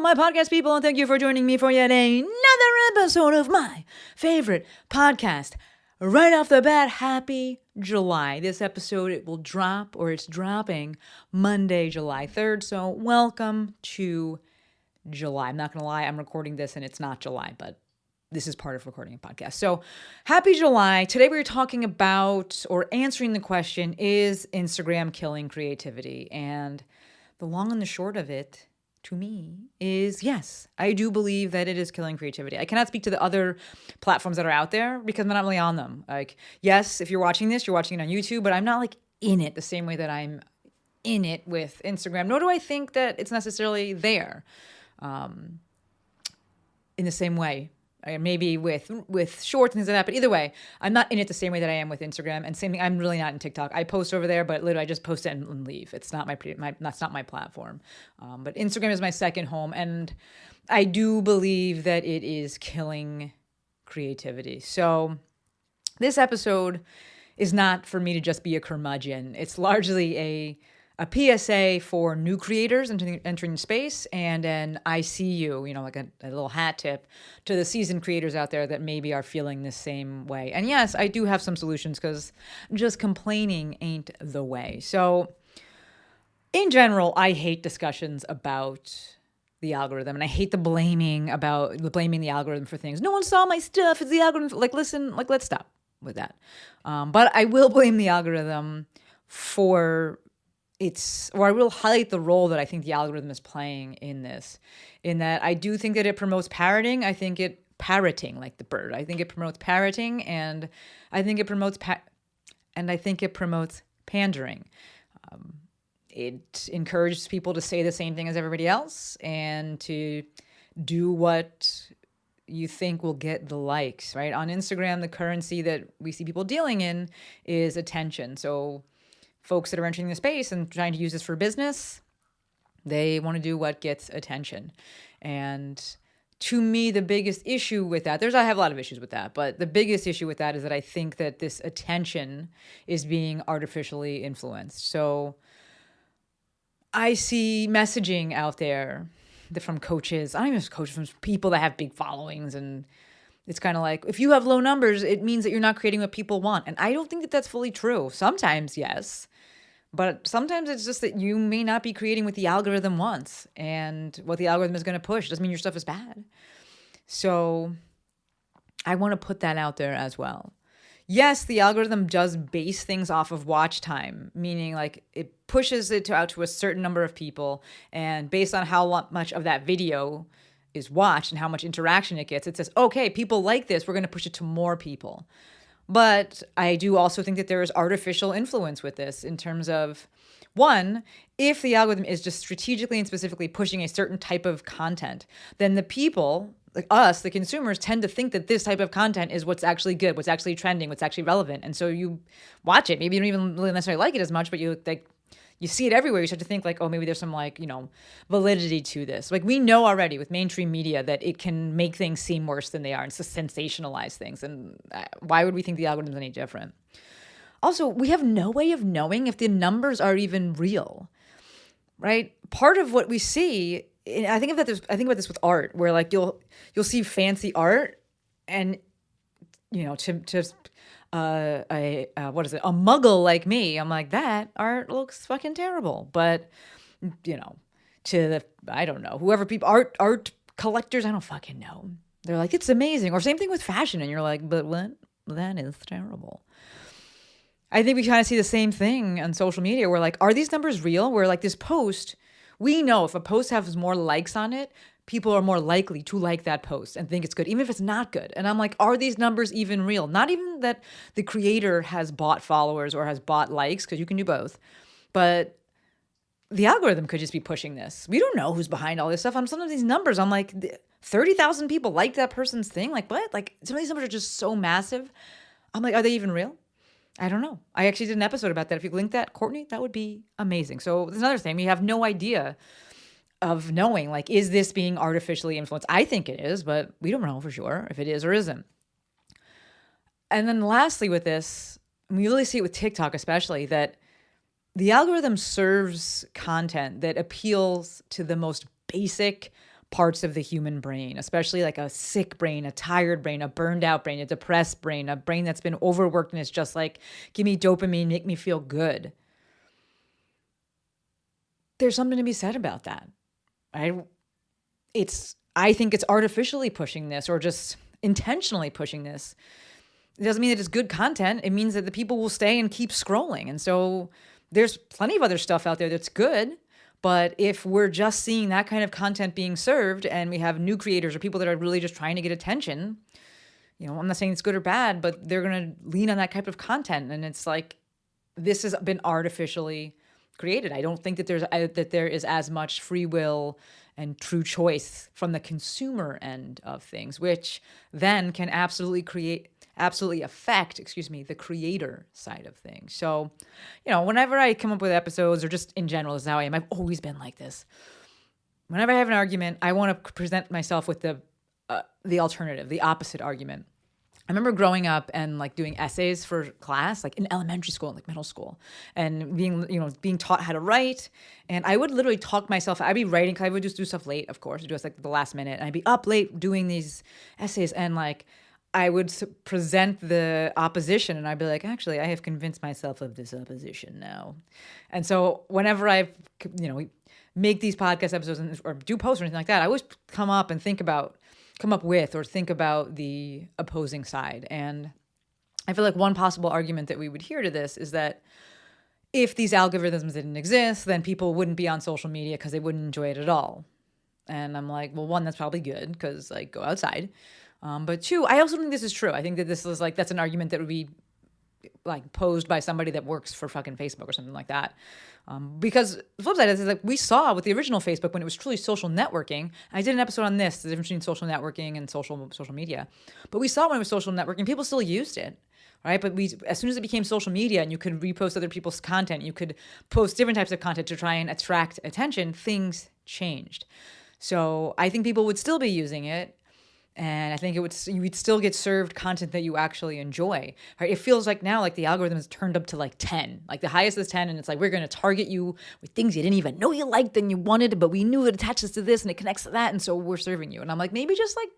my podcast people, and thank you for joining me for yet another episode of my favorite podcast. Right off the bat, happy July. This episode, it will drop, or it's dropping, Monday, July 3rd, so welcome to July. I'm not going to lie, I'm recording this and it's not July, but this is part of recording a podcast. So happy July. Today we're talking about, or answering the question, is Instagram killing creativity? And the long and the short of it, to me, is yes. I do believe that it is killing creativity. I cannot speak to the other platforms that are out there because I'm not really on them. Like, yes, if you're watching this, you're watching it on YouTube, but I'm not like in it the same way that I'm in it with Instagram, nor do I think that it's necessarily there in the same way. Maybe with shorts and things like that, but either way, I'm not in it the same way that I am with Instagram. And same thing, I'm really not in TikTok. I post over there, but literally I just post it and leave. It's not that's not my platform. But Instagram is my second home, and I do believe that it is killing creativity. So this episode is not for me to just be a curmudgeon. It's largely a PSA for new creators entering space, and an I see you, like a little hat tip to the seasoned creators out there that maybe are feeling the same way. And yes, I do have some solutions because just complaining ain't the way. So in general, I hate discussions about the algorithm, and I hate the blaming the algorithm for things. No one saw my stuff. It's the algorithm. Let's stop with that. But I will blame the algorithm for I will highlight the role that I think the algorithm is playing in this, in that I do think that it promotes parroting. I think it parroting like the bird. I think it promotes parroting, and I think it promotes pandering. It encourages people to say the same thing as everybody else and to do what you think will get the likes, right? On Instagram, the currency that we see people dealing in is attention. So folks that are entering the space and trying to use this for business, they want to do what gets attention. And to me, the biggest issue with that, I have a lot of issues with that, but the biggest issue with that is that I think that this attention is being artificially influenced. So I see messaging out there from coaches, I don't even know, coaches, from people that have big followings, and it's kind of like, if you have low numbers, it means that you're not creating what people want. And I don't think that that's fully true. Sometimes, yes. But sometimes it's just that you may not be creating what the algorithm wants, and what the algorithm is going to push. Doesn't mean your stuff is bad. So I want to put that out there as well. Yes, the algorithm does base things off of watch time, meaning like it pushes it out to a certain number of people, and based on how much of that video is watched and how much interaction it gets, it says, okay, people like this, we're going to push it to more people. But I do also think that there is artificial influence with this, in terms of, one, if the algorithm is just strategically and specifically pushing a certain type of content, then the people, like us, the consumers, tend to think that this type of content is what's actually good, what's actually trending, what's actually relevant. And so you watch it. Maybe you don't even really necessarily like it as much, but you see it everywhere. You start to think like, oh, maybe there's some validity to this. Like, we know already with mainstream media that it can make things seem worse than they are, and to sensationalize things. And why would we think the algorithm's any different? Also, we have no way of knowing if the numbers are even real, right? Part of what we see, I think about this with art, where like you'll see fancy art, and a muggle like me, I'm like, that art looks fucking terrible. But, I don't know, art collectors, I don't fucking know. They're like, it's amazing. Or same thing with fashion. And you're like, but what? That is terrible. I think we kind of see the same thing on social media, where like, are these numbers real? Where like this post, we know if a post has more likes on it, people are more likely to like that post and think it's good, even if it's not good. And I'm like, are these numbers even real? Not even that the creator has bought followers or has bought likes, because you can do both. But the algorithm could just be pushing this. We don't know who's behind all this stuff. On some of these numbers, I'm like, 30,000 people liked that person's thing. Like, what? Like, some of these numbers are just so massive. I'm like, are they even real? I don't know. I actually did an episode about that. If you link that, Courtney, that would be amazing. So there's another thing. We have no idea of knowing, like, is this being artificially influenced? I think it is, but we don't know for sure if it is or isn't. And then lastly with this, we really see it with TikTok especially, that the algorithm serves content that appeals to the most basic parts of the human brain, especially like a sick brain, a tired brain, a burned out brain, a depressed brain, a brain that's been overworked and is just like, give me dopamine, make me feel good. There's something to be said about that. I think it's artificially pushing this or just intentionally pushing this. It doesn't mean that it's good content. It means that the people will stay and keep scrolling. And so there's plenty of other stuff out there that's good. But if we're just seeing that kind of content being served and we have new creators or people that are really just trying to get attention, I'm not saying it's good or bad, but they're going to lean on that type of content. And it's like, this has been artificially created. I don't think that there is as much free will and true choice from the consumer end of things, which then can absolutely affect, the creator side of things. So, whenever I come up with episodes or just in general, this is how I am. I've always been like this. Whenever I have an argument, I want to present myself with the alternative, the opposite argument. I remember growing up and like doing essays for class, like in elementary school and like middle school, and being taught how to write. And I would literally talk myself. I'd be writing, because I would just do stuff late, of course, do it like the last minute. And I'd be up late doing these essays, and like I would present the opposition, and I'd be like, actually, I have convinced myself of this opposition now. And so whenever I, make these podcast episodes or do posts or anything like that, I always come up with or think about the opposing side. And I feel like one possible argument that we would hear to this is that if these algorithms didn't exist, then people wouldn't be on social media because they wouldn't enjoy it at all. And I'm like, well, one, that's probably good because like go outside. But two, I also think this is true. I think that this is like, that's an argument that would be like posed by somebody that works for fucking Facebook or something like that. Because the flip side is like we saw with the original Facebook when it was truly social networking. I did an episode on this, the difference between social networking and social media. But we saw when it was social networking, people still used it, right? But as soon as it became social media and you could repost other people's content, you could post different types of content to try and attract attention, things changed. So I think people would still be using it. And I think you would still get served content that you actually enjoy. Right? It feels like now, like the algorithm is turned up to like 10. Like the highest is 10, and it's like we're going to target you with things you didn't even know you liked and you wanted, but we knew it attaches to this and it connects to that, and so we're serving you. And I'm like, maybe just like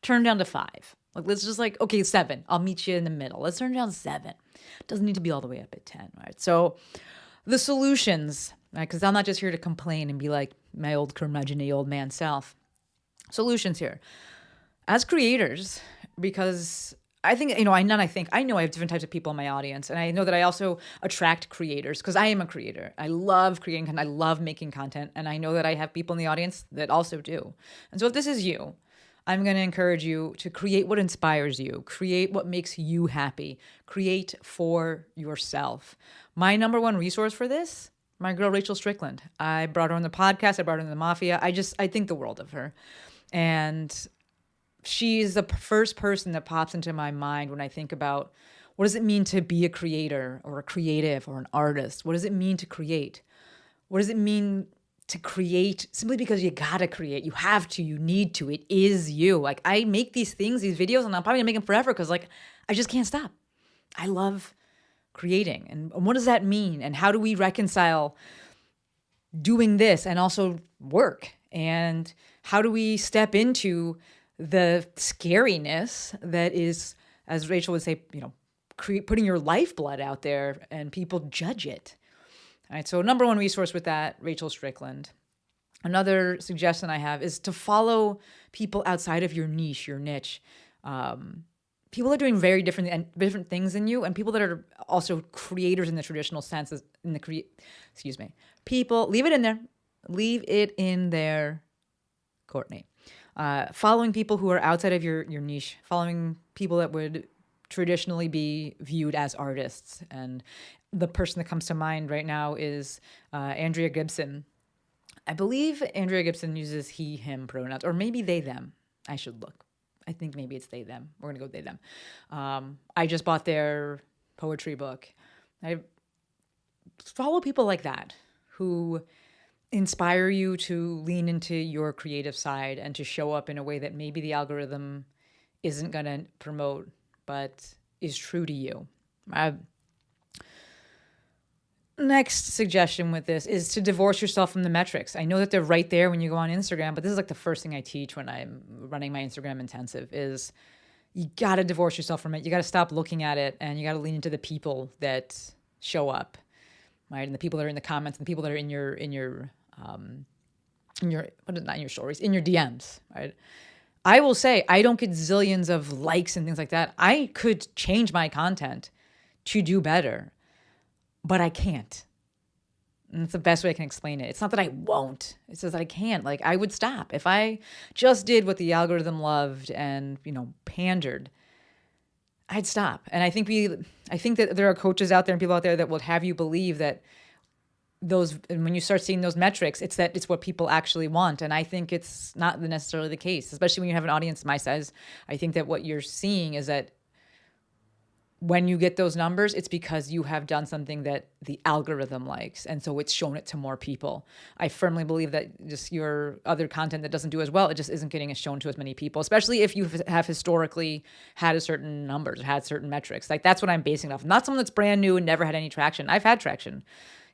turn down to 5. Like let's just like, okay, 7. I'll meet you in the middle. Let's turn down to 7. It doesn't need to be all the way up at 10. Right? So the solutions, right? Because I'm not just here to complain and be like my old curmudgeon-y old man self. Solutions here. As creators, because I know I have different types of people in my audience, and I know that I also attract creators because I am a creator. I love creating content. I love making content, and I know that I have people in the audience that also do. And so if this is you, I'm going to encourage you to create what inspires you, create what makes you happy, create for yourself. My number one resource for this, my girl Rachel Strickland. I brought her on the podcast. I brought her in the Mafia. I think the world of her. And she's the first person that pops into my mind when I think about what does it mean to be a creator or a creative or an artist? What does it mean to create? What does it mean to create simply because you gotta create? You have to, you need to, it is you. Like I make these things, these videos, and I'm probably gonna make them forever because like I just can't stop. I love creating. And what does that mean? And how do we reconcile doing this and also work? And how do we step into the scariness that is, as Rachel would say, putting your lifeblood out there and people judge it. All right. So number one resource with that, Rachel Strickland. Another suggestion I have is to follow people outside of your niche, your niche. People are doing very different things than you, and people that are also creators in the traditional sense people, leave it in there, Courtney. Following people who are outside of your niche, following people that would traditionally be viewed as artists. And the person that comes to mind right now is Andrea Gibson. I believe Andrea Gibson uses he, him pronouns, or maybe they, them. I should look. I think maybe it's they, them. We're going to go they, them. I just bought their poetry book. I follow people like that who inspire you to lean into your creative side and to show up in a way that maybe the algorithm isn't going to promote, but is true to you. Next suggestion with this is to divorce yourself from the metrics. I know that they're right there when you go on Instagram, but this is like the first thing I teach when I'm running my Instagram intensive is you got to divorce yourself from it. You got to stop looking at it, and you got to lean into the people that show up, right? And the people that are in the comments, and the people that are in your not in your stories, in your DMs, right? I will say I don't get zillions of likes and things like that. I could change my content to do better, but I can't. And it's the best way I can explain it. It's not that I won't. It's just that I can't. Like, I would stop. If I just did what the algorithm loved and, pandered, I'd stop. And I think that there are coaches out there and people out there that will have you believe that and when you start seeing those metrics, it's what people actually want. And I think it's not necessarily the case, especially when you have an audience my size. I think that what you're seeing is that when you get those numbers, it's because you have done something that the algorithm likes. And so it's shown it to more people. I firmly believe that just your other content that doesn't do as well, it just isn't getting shown to as many people, especially if you have historically had a certain numbers, had certain metrics. Like, that's what I'm basing it off. Not someone that's brand new and never had any traction. I've had traction.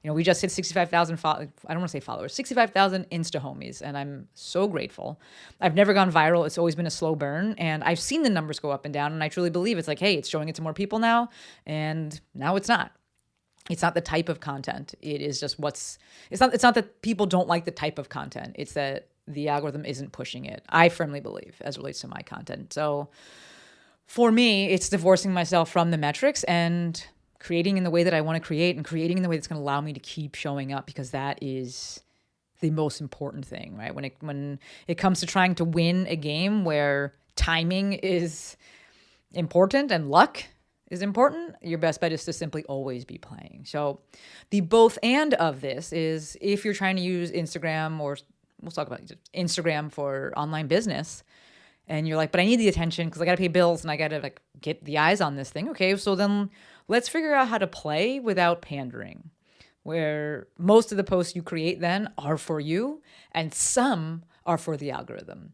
We just hit 65,000, I don't want to say followers, 65,000 Insta homies, and I'm so grateful. I've never gone viral. It's always been a slow burn, and I've seen the numbers go up and down, and I truly believe it's like, hey, it's showing it to more people now, and now it's not. It's not the type of content. It is just it's not that people don't like the type of content. It's that the algorithm isn't pushing it. I firmly believe as it relates to my content. So for me, it's divorcing myself from the metrics and creating in the way that I want to create and creating in the way that's going to allow me to keep showing up, because that is the most important thing, right? When it comes to trying to win a game where timing is important and luck is important, your best bet is to simply always be playing. So the both and of this is, if you're trying to use Instagram, or we'll talk about Instagram for online business, and you're like, but I need the attention because I got to pay bills and I got to get the eyes on this thing. Okay, so then let's figure out how to play without pandering, where most of the posts you create then are for you and some are for the algorithm.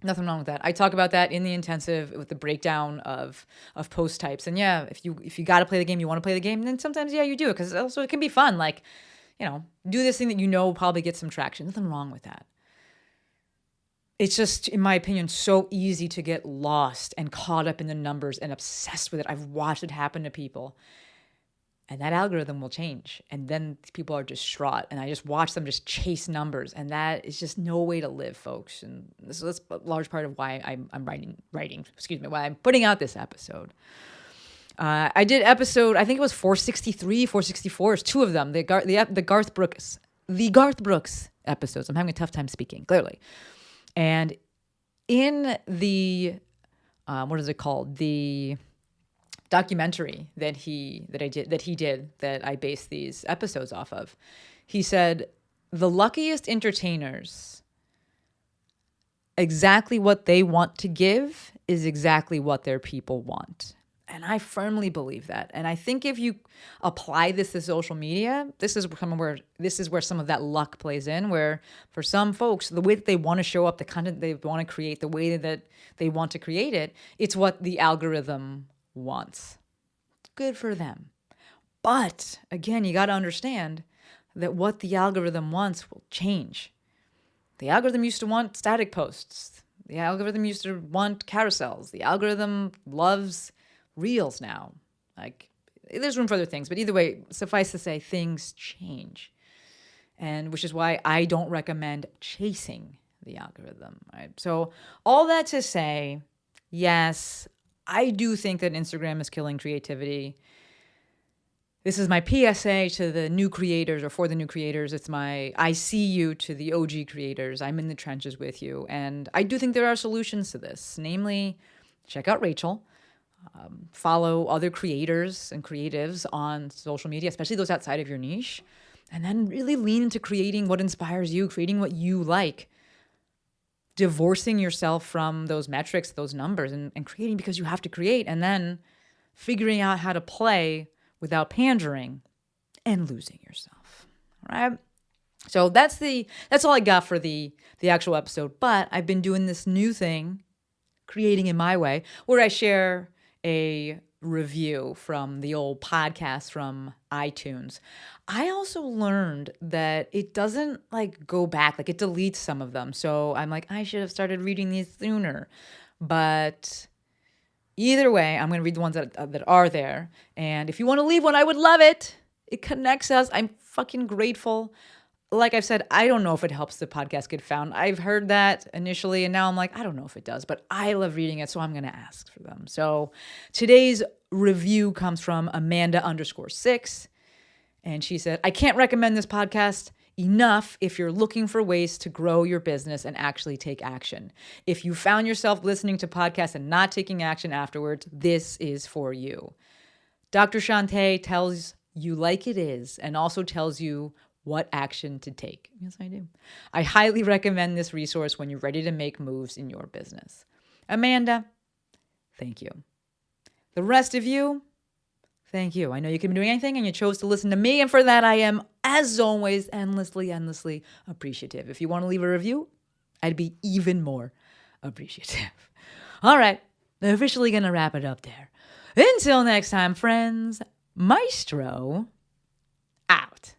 Nothing wrong with that. I talk about that in the intensive with the breakdown of post types. And yeah, if you got to play the game, you want to play the game, then sometimes, yeah, you do it, because also it can be fun. Like, do this thing that will probably get some traction. Nothing wrong with that. It's just, in my opinion, so easy to get lost and caught up in the numbers and obsessed with it. I've watched it happen to people. And that algorithm will change. And then people are distraught. And I just watch them just chase numbers. And that is just no way to live, folks. And that's a large part of why I'm why I'm putting out this episode. I did episode, I think it was 463, 464. It's two of them. The Garth Brooks episodes. I'm having a tough time speaking, clearly. And in the, what is it called? The documentary that he did that I based these episodes off of, he said, the luckiest entertainers, exactly what they want to give is exactly what their people want. And I firmly believe that. And I think if you apply this to social media, this is where some of that luck plays in, where for some folks, the way that they want to show up, the content they want to create, the way that they want to create it, it's what the algorithm wants. Good for them. But again, you got to understand that what the algorithm wants will change. The algorithm used to want static posts. The algorithm used to want carousels. The algorithm loves reels now. Like, there's room for other things, but either way, suffice to say, things change. And which is why I don't recommend chasing the algorithm, right? So all that to say, yes, I do think that Instagram is killing creativity. This is my PSA to the new creators, or for the new creators. It's my I see you to the OG creators. I'm in the trenches with you. And I do think there are solutions to this. Namely, check out Rachel. Follow other creators and creatives on social media, especially those outside of your niche. And then really lean into creating what inspires you, creating what you like. Divorcing yourself from those metrics, those numbers, and creating because you have to create, and then figuring out how to play without pandering and losing yourself. All right? So that's all I got for the actual episode. But I've been doing this new thing, creating in my way, where I share a review from the old podcast from iTunes, I also learned that it doesn't like go back, like it deletes some of them. So I'm like, I should have started reading these sooner. But either way, I'm going to read the ones that are there. And if you want to leave one, I would love it. It connects us. I'm fucking grateful. Like I've said, I don't know if it helps the podcast get found. I've heard that initially, and now I'm like, I don't know if it does, but I love reading it, so I'm going to ask for them. So today's review comes from Amanda_6, and she said, I can't recommend this podcast enough if you're looking for ways to grow your business and actually take action. If you found yourself listening to podcasts and not taking action afterwards, this is for you. Dr. Shantae tells you like it is and also tells you what action to take. Yes, I do. I highly recommend this resource when you're ready to make moves in your business. Amanda, thank you. The rest of you, thank you. I know you could be doing anything and you chose to listen to me, and for that I am, as always, endlessly appreciative. If you want to leave a review, I'd be even more appreciative. All right, I'm officially going to wrap it up there. Until next time, friends, Maestro out.